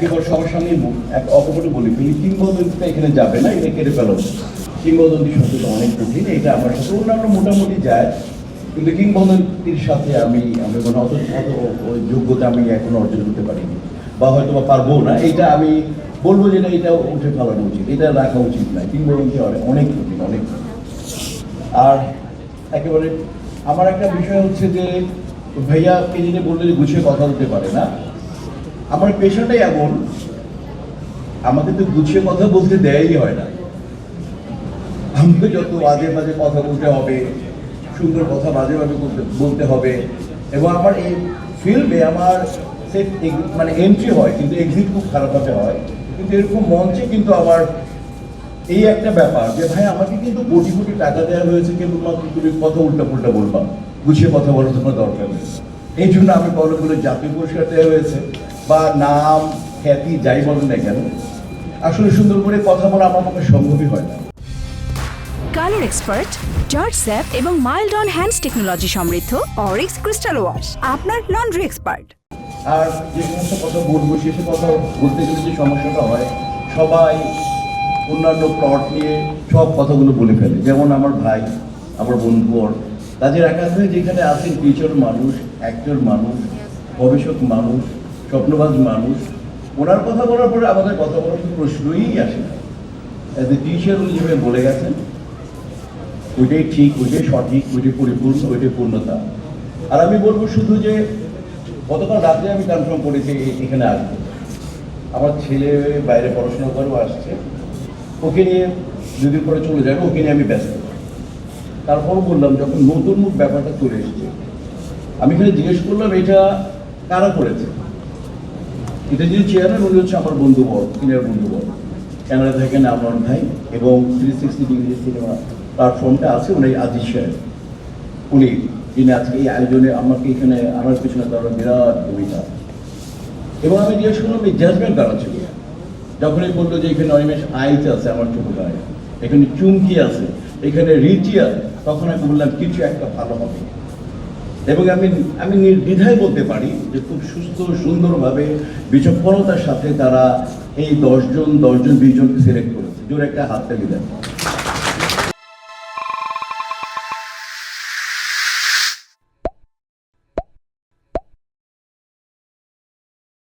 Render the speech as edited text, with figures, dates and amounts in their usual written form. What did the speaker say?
কেবল সবার সামনে এক অকপটে বলি ফেলি কিংবদন্তিটা এখানে যাবে না, এটা কেটে ফেলো। কিংবদন্তির সাথে তো অনেক কঠিন, এটা আমার সাথে অন্যান্য মোটামুটি যায়, কিন্তু কিংবদন্তির সাথে আমি কোনো অত ওই যোগ্যতা আমি এখনো অর্জন করতে পারিনি, বা হয়তো বা পারবো না। এটা আমি বলবো যে না, এটা উঠে ফেলানো উচিত, এটা রাখা উচিত না। কিংবদন্তি অনেক কঠিন, অনেক। আর একেবারে আমার একটা বিষয় হচ্ছে যে ভাইয়া কে যিনি বললে যে গুছিয়ে কথা বলতে পারে না, আমার পেশাটাই এমন, আমাকে তো গুছিয়ে কথা বলতে দেয়ই হয় না। আমাকে যত মাঝে মাঝে কথা বলতে হবে, সুন্দর কথা মাঝে মাঝে বলতে হবে, এবং আমার এই ফিল্মে আমার মানে এন্ট্রি হয় কিন্তু এক্সিট খুব খারাপভাবে হয়। কিন্তু এরকম মঞ্চে কিন্তু আমার এই একটা ব্যাপার যে ভাই আমাকে কিন্তু কোটি কোটি টাকা দেওয়া হয়েছে কেবলমাত্র তুমি কথা উল্টা বলবা, গুছিয়ে কথা বলার তোমার দরকার নেই। এই জন্য আমি বলগুলো জাতীয় পুরস্কার দেওয়া হয়েছে, বা নাম খ্যাতি যাই বলেন না কেন, আসলে সুন্দর করে কথা বলা আমার পক্ষে সম্ভবই হয় না। কালার এক্সপার্ট, জর্জ স্যাপ এবং মাইল্ড অন হ্যান্ডস টেকনোলজি সমৃদ্ধ অরিক্স ক্রিস্টাল ওয়াশ আপনার লন্ড্রি এক্সপার্ট। আর যে সমস্ত কথা বলবো সেসব কথা বলতে গেলে যে সমস্যাটা হয়, সবাই অন্যান্য প্লট নিয়ে সব কথাগুলো বলে ফেলে। যেমন আমার ভাই, আমার বন্ধুর কাজের একাধারে যেখানে আছেন টিচার মানুষ, অ্যাক্টর মানুষ, গবেষক মানুষ, স্বপ্নবাজ মানুষ, ওনার কথা বলার পরে আমাদের কথা বলার কোনো প্রশ্নই আসে না। অ্যাজ এ টিচার উনি যেভাবে বলে গেছেন, ওইটাই ঠিক, ওইটাই সঠিক, ওইটাই পরিপূর্ণ, ওইটাই পূর্ণতা। আর আমি বলবো শুধু যে গতকাল রাত্রে আমি কনফার্ম করেছি এখানে আসবো। আমার ছেলে বাইরে পড়াশোনা করেও আসছে, ওকে নিয়ে দুদিন পরে চলে যাবে, ওকে নিয়ে আমি ব্যস্ত। তারপরও বললাম যখন নতুন মুখ ব্যাপারটা চলে এসেছে, আমি এখানে জিজ্ঞেস করলাম এটা কারা করেছে। এটা যিনি চেয়ারম্যান উনি হচ্ছে আমার বন্ধুবর, সিনিয়র বন্ধুবর, ক্যানাডা থেকে আমার ভাই, এবং 360 ডিগ্রি সিনেমা প্ল্যাটফর্মটা আছে উনি আজিজ সাহেব, উনি যিনি আজকে এই আয়োজনে আমাকে এখানে আনার পিছনে তার বিরাট ভূমিকা। এবং আমি জিজ্ঞেস করলাম এই জাজমেন্ট কারা ছিল। যখনই বললো যে এখানে অনিমেষ আইচ আছে, আমার ছোট ভাই, এখানে চুমকি আছে, এখানে রিচি আছে, তখন আমি বললাম কিছু একটা ভালো হবে। এবং আমি নির্দ্বিধায় বলতে পারি যে খুব সুস্থ সুন্দরভাবে বিচক্ষণতার সাথে তারা এই 10 জন 20 জনকে সিলেক্ট করেছে। জোর একটা হাততালি দেন।